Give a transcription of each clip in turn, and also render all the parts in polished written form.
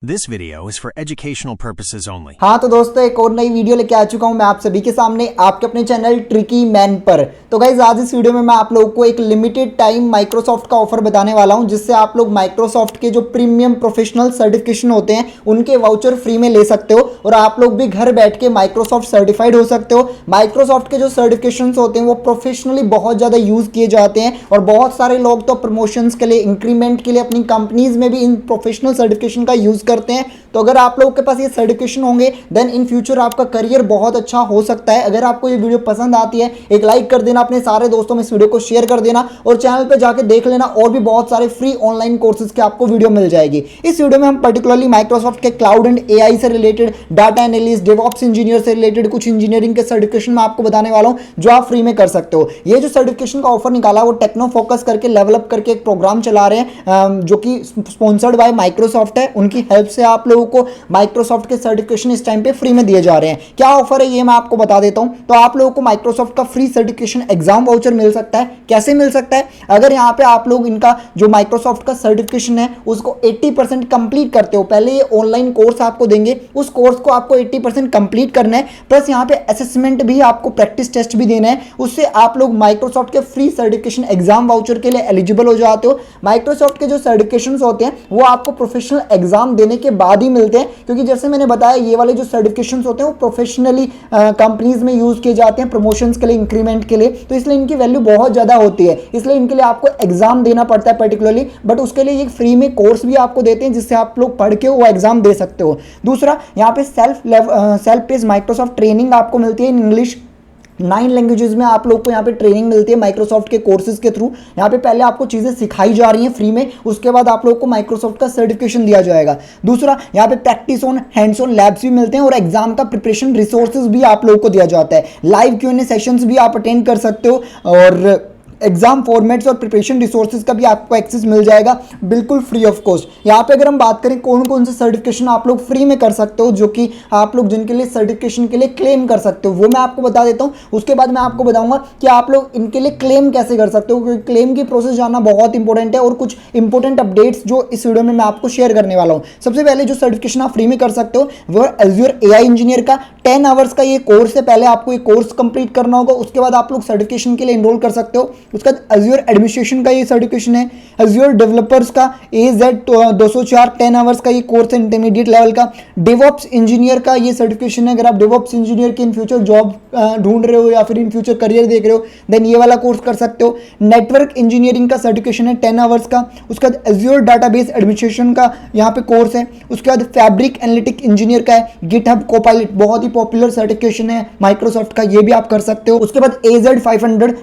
This video is for educational purposes only. हाँ तो दोस्तों एक और नई वीडियो लेके आ चुका हूँ मैं आप सभी के सामने आपके अपने चैनल ट्रिकी मैन पर। तो गाइज आज इस वीडियो में मैं आप लोगों को एक लिमिटेड टाइम माइक्रोसॉफ्ट का ऑफर बताने वाला हूँ जिससे आप लोग माइक्रोसॉफ्ट के जो प्रीमियम प्रोफेशनल सर्टिफिकेशन होते हैं उनके वाउचर फ्री में ले सकते हो और आप लोग भी घर बैठ के माइक्रोसॉफ्ट सर्टिफाइड हो सकते हो। माइक्रोसॉफ्ट के जो सर्टिफिकेशन होते हैं वो प्रोफेशनली बहुत ज़्यादा यूज़ किए जाते हैं और बहुत सारे लोग तो प्रमोशंस के लिए इंक्रीमेंट के लिए अपनी कंपनीज में भी इन प्रोफेशनल सर्टिफिकेशन का यूज़ करते हैं। तो अगर आप लोगों के पास ये सर्टिफिकेशन होंगे देन इन फ्यूचर आपका करियर बहुत अच्छा हो सकता है। अगर आपको ये वीडियो पसंद आती है एक लाइक कर देना, अपने सारे दोस्तों में इस वीडियो को शेयर कर देना और चैनल पे जाके देख लेना और भी बहुत सारे फ्री ऑनलाइन कोर्सेज के आपको वीडियो मिल जाएगी। इस वीडियो में हम पर्टिकुलरली माइक्रोसॉफ्ट के क्लाउड एंड एआई से related, data analyst, DevOps engineer से रिलेटेड कुछ इंजीनियरिंग के सर्टिफिकेशन मैं आपको बताने वाला हूँ जो आप फ्री में कर सकते हो। ये जो सर्टिफिकेशन का ऑफर निकाला वो टेक्नो फोकस करके डेवलप करके एक प्रोग्राम चला रहे हैं जो कि स्पॉन्सर्ड बाय माइक्रोसॉफ्ट है। उनकी हेल्प से आप लोगों को माइक्रोसॉफ्ट के सर्टिफिकेशन इस टाइम पे फ्री में दिए जा रहे हैं। क्या ऑफर है ये मैं आपको बता देता हूं। तो आप लोगों को माइक्रोसॉफ्ट का फ्री सर्टिफिकेशन एग्जाम वाउचर मिल सकता है। कैसे मिल सकता है? अगर यहां पे आप लोग इनका जो माइक्रोसॉफ्ट का सर्टिफिकेशन है उसको 80% कंप्लीट करते हो। पहले ये ऑनलाइन कोर्स आपको देंगे, उस कोर्स को आपको 80% कंप्लीट करना है, प्लस यहां पे असेसमेंट भी, आपको प्रैक्टिस टेस्ट भी देना है। उससे आप लोग माइक्रोसॉफ्ट के फ्री सर्टिफिकेशन एग्जाम वाउचर के लिए एलिजिबल हो जाते हो। माइक्रोसॉफ्ट के जो सर्टिफिकेशन होते हैं वो आपको प्रोफेशनल एग्जाम देने के बाद ही मिलते हैं, क्योंकि जैसे मैंने बताया ये वाले जो सर्टिफिकेशंस होते हैं वो प्रोफेशनली कंपनीज में यूज किए जाते हैं प्रमोशंस के लिए, इंक्रीमेंट के लिए, तो इसलिए इनकी वैल्यू बहुत ज्यादा होती है। इसलिए इनके लिए आपको एग्जाम देना पड़ता है पर्टिकुलरली, बट उसके लिए एक फ्री में कोर्स भी आपको देते हैं जिससे आप लोग पढ़ के वो एग्जाम दे सकते हो। दूसरा, यहाँ पे सेल्फ पेस माइक्रोसॉफ्ट ट्रेनिंग आपको मिलती है इन इंग्लिश 9 लैंग्वेजेस में। आप लोग को यहाँ पे ट्रेनिंग मिलती है माइक्रोसॉफ्ट के कोर्सेज के थ्रू। यहाँ पे पहले आपको चीज़ें सिखाई जा रही हैं फ्री में, उसके बाद आप लोग को माइक्रोसॉफ्ट का सर्टिफिकेशन दिया जाएगा। दूसरा, यहाँ पे practice on hands on labs भी मिलते हैं और एग्जाम का प्रिपरेशन रिसोर्सेज भी आप लोग को दिया जाता है। लाइव Q&A सेशंस भी आप अटेंड कर सकते हो और एग्जाम फॉर्मेट्स और प्रिपरेशन रिसोर्सेज का भी आपको एक्सेस मिल जाएगा बिल्कुल फ्री ऑफ कॉस्ट। यहाँ पे अगर हम बात करें कौन कौन से सर्टिफिकेशन आप लोग फ्री में कर सकते हो, जो कि आप लोग जिनके लिए सर्टिफिकेशन के लिए क्लेम कर सकते हो, वो मैं आपको बता देता हूँ। उसके बाद मैं आपको बताऊंगा कि आप लोग इनके लिए क्लेम कैसे कर सकते हो, क्योंकि क्लेम की प्रोसेस जानना बहुत इंपॉर्टेंट है और कुछ इंपॉर्टेंट अपडेट्स जो इस वीडियो में मैं आपको शेयर करने वाला हूँ। सबसे पहले जो सर्टिफिकेशन आप फ्री में कर सकते हो वो एज़्योर एआई इंजीनियर का 10 आवर्स का ये कोर्स है। पहले आपको ये कोर्स कंप्लीट करना होगा, उसके बाद आप लोग सर्टिफिकेशन के लिए एनरोल कर सकते हो। उसके बाद एज़्योर एडमिनिस्ट्रेशन का ये सर्टिफिकेशन है। एज़्योर डेवलपर्स का AZ 204 10 आवर्स का ये कोर्स है इंटरमीडिएट लेवल का। डेवऑप्स इंजीनियर का ये सर्टिफिकेशन है। अगर आप डेवऑप्स इंजीनियर की इन फ्यूचर जॉब ढूंढ रहे हो या फिर इन फ्यूचर करियर देख रहे हो देन ये वाला कोर्स कर सकते हो। नेटवर्क इंजीनियरिंग का सर्टिफिकेशन है 10 आवर्स का। उसके बाद एज़्योर डाटाबेस एडमिनिस्ट्रेशन का यहाँ पे कोर्स है। उसके बाद फैब्रिक एनालिटिक इंजीनियर का है। गिटहब कोपायलट बहुत ही पॉपुलर सर्टिफिकेशन है माइक्रोसॉफ्ट का, ये भी आप कर सकते हो। उसके बाद AZ 500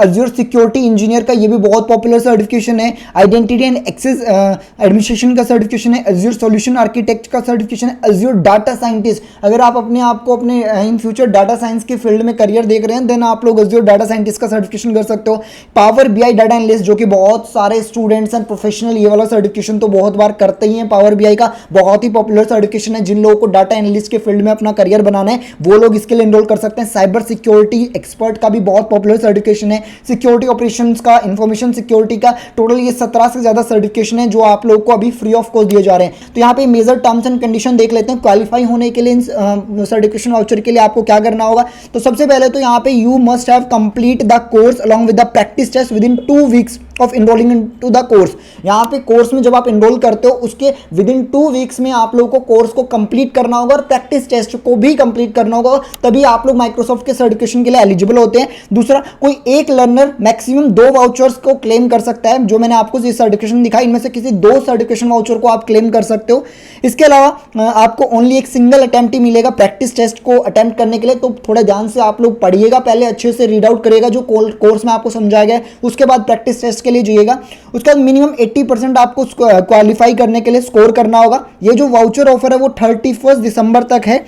एज़्योर सिक्योरिटी इंजीनियर का, ये भी बहुत पॉपुलर सर्टिफिकेशन है। आइडेंटिटी एंड एक्सेस एडमिनिस्ट्रेशन का सर्टिफिकेशन है। एज़्योर सॉल्यूशन आर्किटेक्ट का सर्टिफिकेशन है। एज़्योर डाटा साइंटिस्ट, अगर आप अपने आप को अपने इन फ्यूचर डाटा साइंस के फील्ड में करियर देख रहे हैं देन आप लोग एज़्योर डाटा साइंटिस्ट का सर्टिफिकेशन कर सकते हो। पावर BI डाटा एनालिस्ट, जो कि बहुत सारे स्टूडेंट्स एंड प्रोफेशनल ये वाला सर्टिफिकेशन तो बहुत बार करते ही हैं। पावर BI का बहुत ही पॉपुलर सर्टिफिकेशन है। जिन लोगों को डाटा एनालिस्ट के फील्ड में अपना करियर बनाना है वो लोग इसके लिए एनरोल कर सकते हैं। साइबर सिक्योरिटी एक्सपर्ट का भी बहुत पॉपुलर सर्टिफिकेशन है। सिक्योरिटी ऑपरेशंस का, इंफॉर्मेशन सिक्योरिटी का, टोटल ये 17 से ज्यादा सर्टिफिकेशन है जो आप लोग को अभी फ्री ऑफ कॉस्ट दिए जा रहे हैं। तो यहाँ पे मेजर टर्म्स एंड कंडीशन देख लेते हैं। क्वालिफाई होने के लिए सर्टिफिकेशन वाउचर के लिए आपको क्या करना होगा, तो सबसे पहले तो यहाँ पे you must have complete the course along with the practice test within 2 weeks of enrolling into the course. यहाँ पे कोर्स में जब आप इनरोल करते हो उसके विद इन 2 वीक्स में आप लोगों को कोर्स को कंप्लीट करना होगा और प्रैक्टिस टेस्ट को भी कंप्लीट करना होगा, तभी आप लोग माइक्रोसॉफ्ट के सर्टिफिकेशन के लिए एलिजिबल होते हैं। दूसरा, कोई एक लर्नर मैक्सिमम 2 वाउचर्स को क्लेम कर सकता है। जो मैंने आपको ये सर्टिफिकेशन दिखाई इनमें से किसी 2 सर्टिफिकेशन वाउचर को आप क्लेम कर सकते हो। इसके अलावा आपको ओनली एक सिंगल अटेम्प्ट ही मिलेगा प्रैक्टिस टेस्ट को अटेम्प्ट करने के लिए, तो थोड़ा ध्यान से आप लोग पढ़िएगा, पहले अच्छे से रीड आउट करिएगा जो कोर्स में आपको समझाया गया है, उसके बाद प्रैक्टिस टेस्ट के लिए जाइएगा। उसके बाद मिनिमम 80% आपको क्वालिफाई करने के लिए स्कोर करना होगा। ये जो वाउचर ऑफर है वो 31 दिसंबर तक है,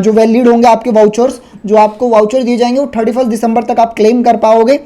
जो वैलिड होंगे आपके वाउचर्स, जो आपको वाउचर दिए जाएंगे वो 31 दिसंबर तक आप क्लेम कर पाओगे।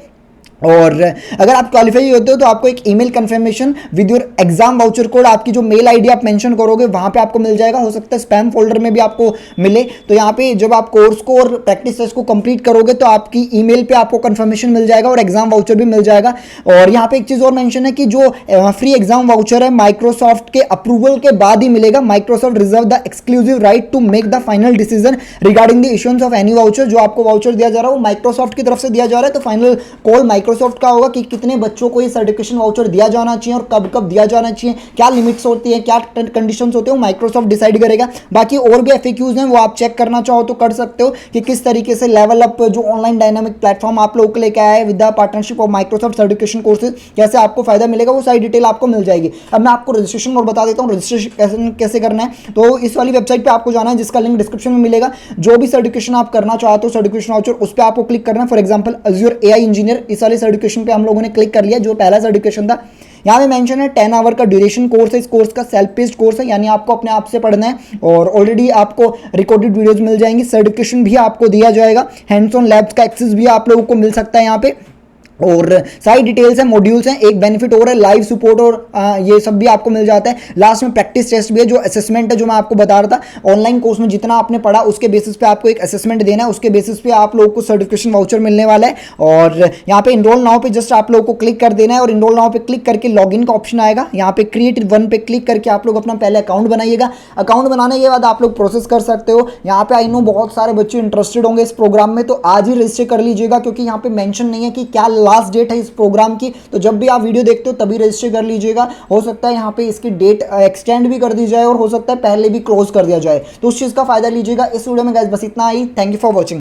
और अगर आप क्वालिफाई होते हो तो आपको एक email confirmation with your exam voucher code, आपकी जो मेल आईडी आप मेंशन करोगे वहां पे आपको मिल जाएगा। हो सकता है स्पैम फोल्डर में भी आपको मिले। तो यहाँ पे जब आप कोर्स को और प्रैक्टिस टेस्ट को कंप्लीट करोगे तो आपकी ईमेल पे आपको कंफर्मेशन मिल जाएगा और एग्जाम वाउचर भी मिल जाएगा। और यहाँ पे एक चीज़ और मेंशन है कि जो फ्री एग्जाम वाउचर है माइक्रोसॉफ्ट के अप्रूवल के बाद ही मिलेगा। Microsoft reserve the exclusive right to make the final decision regarding the issuance of any voucher. जो आपको वाउचर दिया जा रहा है वो माइक्रोसॉफ्ट की तरफ से दिया जा रहा है, तो फाइनल कॉल माइक्रोसॉफ्ट का होगा कि कितने बच्चों को ये सर्टिफिकेशन वाउचर दिया जाना चाहिए और कब कब दिया जाना चाहिए, क्या लिमिट्स होती है, क्या कंडीशंस होते हैं, वो माइक्रोसॉफ्ट डिसाइड करेगा। बाकी और भी एफएक्यूज हैं वो आप चेक करना चाहो तो कर सकते हो कि किस तरीके से लेवल अप जो ऑनलाइन डायनामिक प्लेटफॉर्म आप लोगों को लेकर आया है with the partnership of Microsoft certification courses, कैसे आपको फायदा मिलेगा वो सारी डिटेल आपको मिल जाएगी। अब मैं आपको रजिस्ट्रेशन और बता देता हूँ रजिस्ट्रेशन कैसे करना है। तो इस वाली वेबसाइट पर आपको जाना है जिसका लिंक डिस्क्रिप्शन में मिलेगा। जो भी सर्टिफिकेशन आप करना चाहते हो सर्टिफिकेशन वाउचर उस पर आपको क्लिक करना है। For example Azure AI engineer, इस वाले सर्टिफिकेशन पे हम लोगों ने क्लिक कर लिया जो पहला सर्टिफिकेशन था। यहाँ पे मेंशन है 10 आवर का ड्यूरेशन कोर्स है। इस कोर्स का सेल्फ पेस्ड कोर्स है, यानी आपको अपने आप से पढ़ना है और ऑलरेडी आपको रिकॉर्डेड वीडियोस मिल जाएंगी। सर्टिफिकेशन भी आपको दिया जाएगा, हैंड्स ऑन लैब्स का एक्सेस भी आप लोगों को मिल सकता है यहाँ पे, और सारी डिटेल्स हैं, मॉड्यूल्स हैं। एक बेनिफिट और है लाइव सपोर्ट और ये सब भी आपको मिल जाता है। लास्ट में प्रैक्टिस टेस्ट भी है, जो असेसमेंट है जो मैं आपको बता रहा था। ऑनलाइन कोर्स में जितना आपने पढ़ा उसके बेसिस पे आपको एक असेसमेंट देना है, उसके बेसिस पे आप लोगों को सर्टिफिकेशन वाउचर मिलने वाला है। और यहाँ पे इनरोल नाउ पे जस्ट आप लोगों को क्लिक कर देना है और इनरोल नाउ पे क्लिक करके लॉगिन का ऑप्शन आएगा। यहाँ पे क्रिएट वन पे क्लिक करके आप लोग अपना पहले अकाउंट बनाइएगा। अकाउंट बनाने के बाद आप लोग प्रोसेस कर सकते हो। यहाँ पे आई नो बहुत सारे बच्चे इंटरेस्टेड होंगे इस प्रोग्राम में, तो आज ही रजिस्टर कर लीजिएगा क्योंकि यहाँ पे मेंशन नहीं है कि क्या लास्ट डेट है इस प्रोग्राम की। तो जब भी आप वीडियो देखते हो तभी रजिस्टर कर लीजिएगा। हो सकता है यहाँ पे इसकी डेट एक्सटेंड भी कर दी जाए और हो सकता है पहले भी क्लोज कर दिया जाए, तो उस चीज़ का फायदा लीजिएगा। इस वीडियो में गाइस बस इतना ही। Thank you for watching.